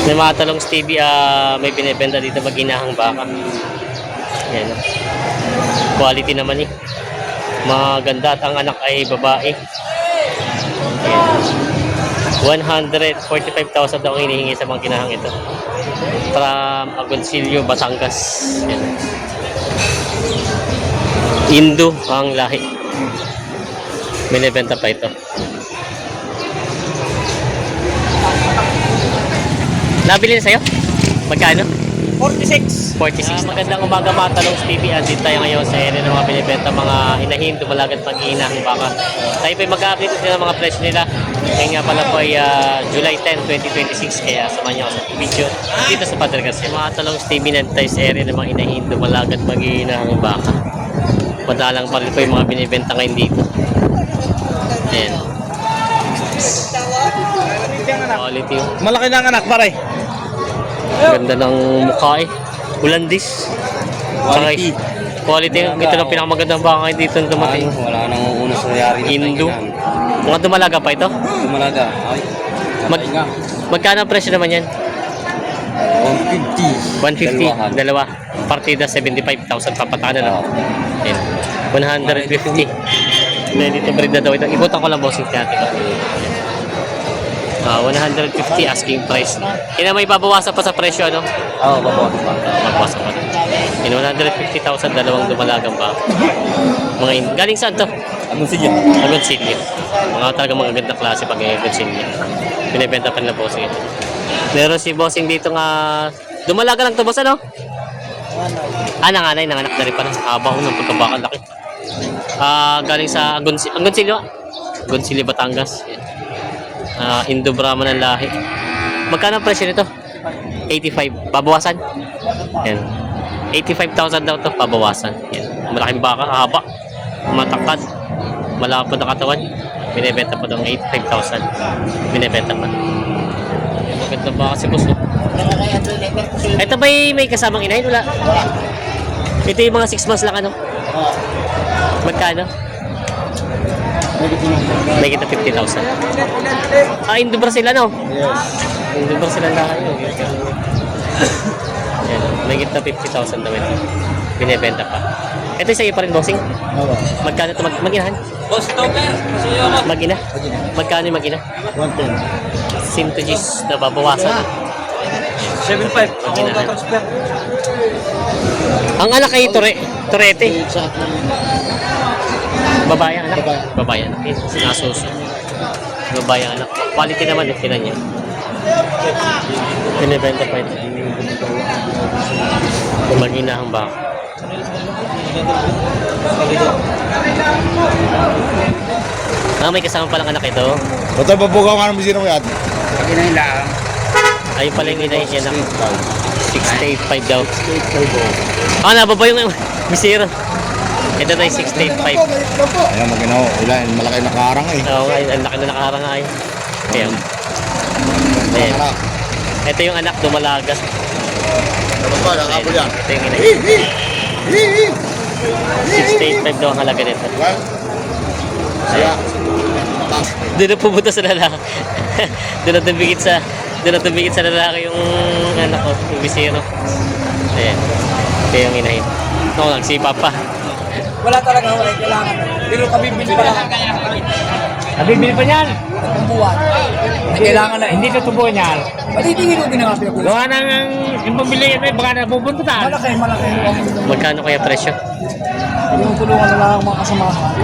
May mga talong Stevie, may binibenta dito mag-inahang baka. Yan. Quality naman eh. Maganda at ang anak ay babae. Yan. 145,000 daw ang hinihingi sa mga kinahang ito. From Agoncillo, Batangas. Yan. Indo ang lahi. Binibenta pa ito. Nabili na sa'yo? Magkano? 46. 46. Magandang umaga mga talong Stevie. Andito tayo ngayon sa area ng mga binibenta, mga inahin, dumalagat, mag-iinang baka. Tayo po mag-update nila mga presyo nila. Ngayon nga pala po ay July 10, 2026. Kaya samahan niyo ako sa video dito sa Padre Garcia. Mga talong Stevie, nandito tayo sa area ng mga inahin, dumalagat, mag-iinang baka. Madalang pa rin po yung mga binibenta ngayon dito. Ayan. Quality. Malaki na ang anak, pare. Ganda ng mukha eh. Ulandis. Quality. Quality. Ito lang pinakamagandang baka ngayon dito dumating. Wala nang una sa nangyari. Indo. Mga dumalaga pa ito? Dumalaga. Ay. Magkano ang presyo naman yan? 150. 150. Dalawa. Partida 75,000 papatakan na. Yan. 150. Then dito breed na daw ito. Ibutan ko lang bossing natin. 150 asking price. Kaya may babawasan pa sa presyo, ano? Oo, babawasan pa. Babawasan pa. In 150,000, dalawang dumalagang ba? Galing saan to? Agoncillo. Agoncillo. Mga talagang mga gandang klase pag Agoncillo. Binibenta pa nila bossing ito. Meron si bossing dito nga, dumalaga lang to boss, ano? Nanganay, nanganak na rin pa na. Haba ko ng pagkabaka laki. Galing sa Agoncillo. Agoncillo, Batangas. Indo Brahman ang lahi. Magkano ang presyo nito? 85. Babawasan? Yan. 85,000 daw to pabawasan. Yan. Malaking baka, haba. Matakad. Malapad na katawan. Binibenta pa daw 85,000. Binibenta pa. Maganda baka si boss. Ito ba may kasamang inahin? Wala. Ito yung mga 6 months lang ano? Magkano? May kita 50,000. Indo Brazil ano? Yes. Indo Brazil ang lahat. Yan. May kita 50,000 daw ito. Binibenta pa. Ito yung sa'yo pa rin bossing? Magkano ito? Mag-inahan? Boss, topper. Mag-ina? Magkano yung mag-ina? 110. Sintoges na babawasan. 75. Mag-inahan. Ang anak kay Torete. Babae ang anak? Babae anak. Nasuso. Babae ang anak. Quality naman eh. Tinan niya. Binibenta pa ito. Kung mag-inahang baka. May kasama palang anak ito. Ba't ang babugaw nga naman sino mo yan? Pag-inahin lang. Ayun pala yung inahin niya anak. 685 daw. Nababa yung misero. Ito tayo 685. Ayan, maginaw. Ilan, malaki na karang eh. Oo, ang laki na nakarang ay. Ayan. Ayan. Ito yung anak dumalagas. Ano ba, nakapol yan? Ito yung inahin. 685 daw ang halaga nito. Ayan. Doon na pumunta sa lalaki. Doon na tumigit sa lalaki yung anak ko, yung bisero. Ayan. Ito yung inahin. Ako, nagsipa pa. Wala talaga, wala kailangan. Pero kabibili pa lang. Nabibili pa niyan. Ang buwan. Kailangan na. Hindi tutubo niyan. Malitingin mo ginagawa pinag-ulas. Gawa nang yung pambili yan, baka nabubuntutan. Malaki. Magkano kaya presyo? Yung tulungan na lang ang mga kasamahan.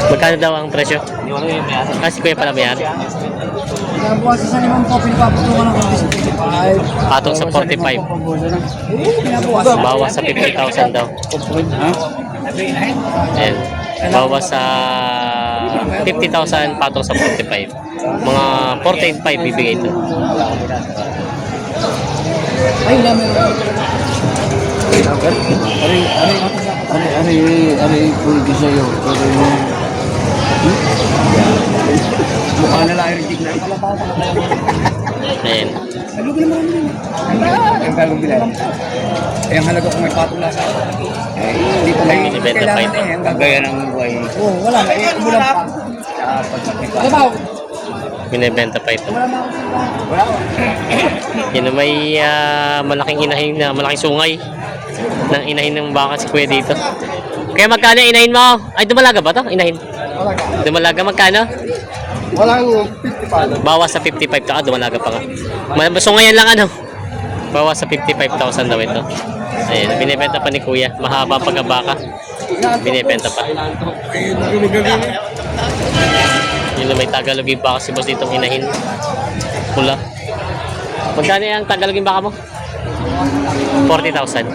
Magkano daw ang presyo? Si Kuya pala may ari. Pinabuwas sa limang po, pinapatulungan ng 25. Patong sa 45. Pinabuwas. Bawas sa 50,000 daw. Ayan. Bawas sa 50,000, patong sa 45. Mga 485 bibigay ito. Ay, namin. Ari, pulgi sa'yo. Mukha na lang yung tignan. Ayan. Ang galong bilang. Ang halaga kung may patula sa ako. Hindi pa lang Binibenta pa ito. ang gagaya ng buhay. Oo, wala na. Umulan pa. Ano ba? Binibenta pa ito. Yan, may malaking inahin na malaking sungay ng inahin ng baka si Kuya dito. Kaya magkano yung inahin mo? Ay, dumalaga ba to? Inahin? Dumalaga magkano? Walang 55. Bawas sa 55 to. Dumalaga pa nga. Sungayan lang ano. Bawas sa 55,000 daw ito. Ayan, binibenta pa ni Kuya. Mahaba ang pagkabaka. Binibenta pa. Yun, may Tagalogin baka si boss ditong inahin. Pula. Magkano yung Tagalogin baka mo? 40,000.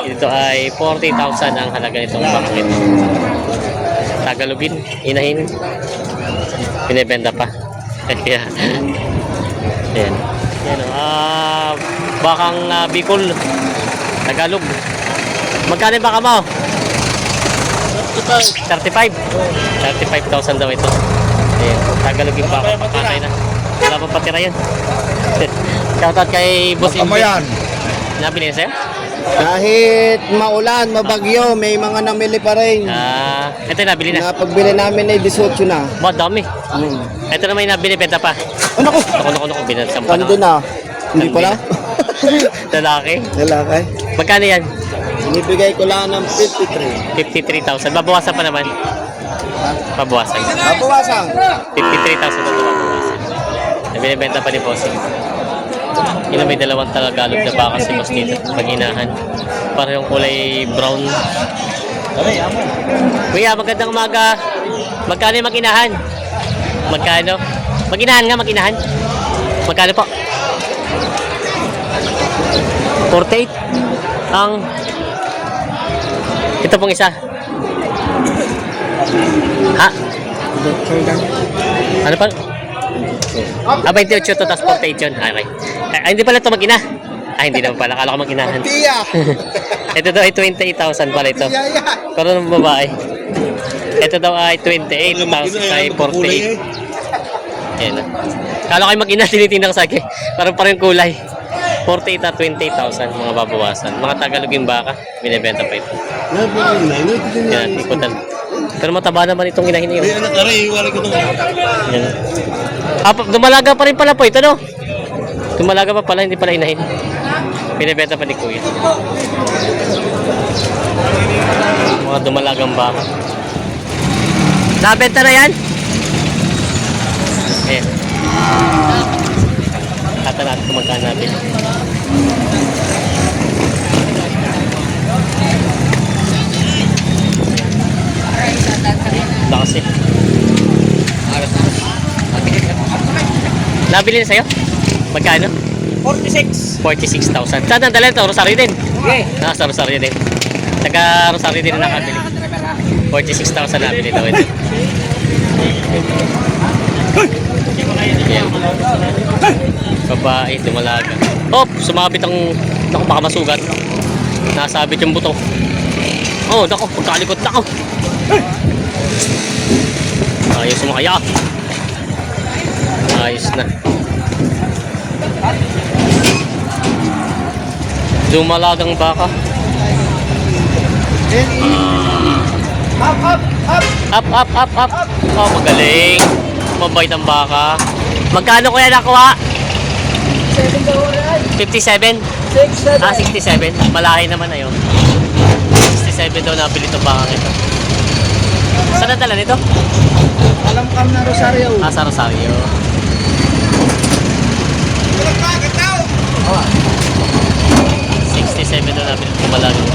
Ito ay 40,000 ang halaga nitong baka ito. Tagalogin, inahin. Binibenta pa. Kaya, ayan. Ayan, bakang Bicol. Tagalog. Magkano yung baka mo? 35. 35,000 daw ito. Ayan, Tagalog yung baka. Pakatay na. Wala pa patira yan. Shoutout kay Boss Indy. Kamayan. Nabili na sa'yo? Kahit maulan, mabagyo, may mga namili pa rin. Ito yung nabili na. Napagbili namin ay 18 na. Ba, dami. Ito naman yung nabili, benta pa. Ano ko? Naku, binansan pa Kando na. Hindi pala? Lalaki. Lalaki. Magkano yan? Binibigay ko lang ng 53. 53,000. Babawasan pa naman. Babawasan. Nabawasan. 53,000 na babawasan. Binibenta pa ni Bossing. Yun, may dalawang Tagalog na baka si Boss dito. Pag-inahan. Para yung kulay brown. Kuya, magandang umaga. Magkano yung mag-inahan? Magkano? Mag-inahan nga, mag-inahan. Magkano po? 48. Ang ito pong isa. Ha? Ano pa? 28 to, tapos 48 yun. Okay. Ay, hindi pala ito mag-ina. Ay, hindi naman pala. Kala ko mag-inahan. Tiya! Ito daw ay 28,000 pala ito. Pero ng babae. Ito daw ay 28,000 ay 48. Ayan na. Kala ko ay mag-ina, tinitingnan ko sa akin. Parang kulay. 48 at 28,000 mga babawasan. Mga Tagalogin baka, binibenta pa ito. Yan, ikutan. Pero mataba naman itong inahin na yun. Yan. Dumalaga pa rin pala po ito, no? Dumalaga pa pala, hindi pala inahin. Binibenta pa ni Kuya. Mga dumalagang baka. Nabenta na yan? Ayan. Kata natin kung magkano nabili. Lakas eh. Nabili na sa'yo? Magkano? 46. 46,000. Saan ang dala ito? Rosario din? Okay. Sa Rosario din. Taga Rosario din na nakabili. 46,000 nabili daw ito. Yan. Babae, dumalaga. Oh, sumabit ang... Naku, baka masugat. Nasabit yung buto. Oh, naku, pagkalikot na ako. Ayos sumakaya. Ayos na. Dumalagang baka. Up. Oh, magaling. Mabait ang baka. Magkano kuya nakuha? 57? 67. Malahi naman na yun. 67 daw nabili itong baka ito. Saan nadala nito? Alam kam na Rosario. Sa Rosario. 67 daw nabili itong malagang.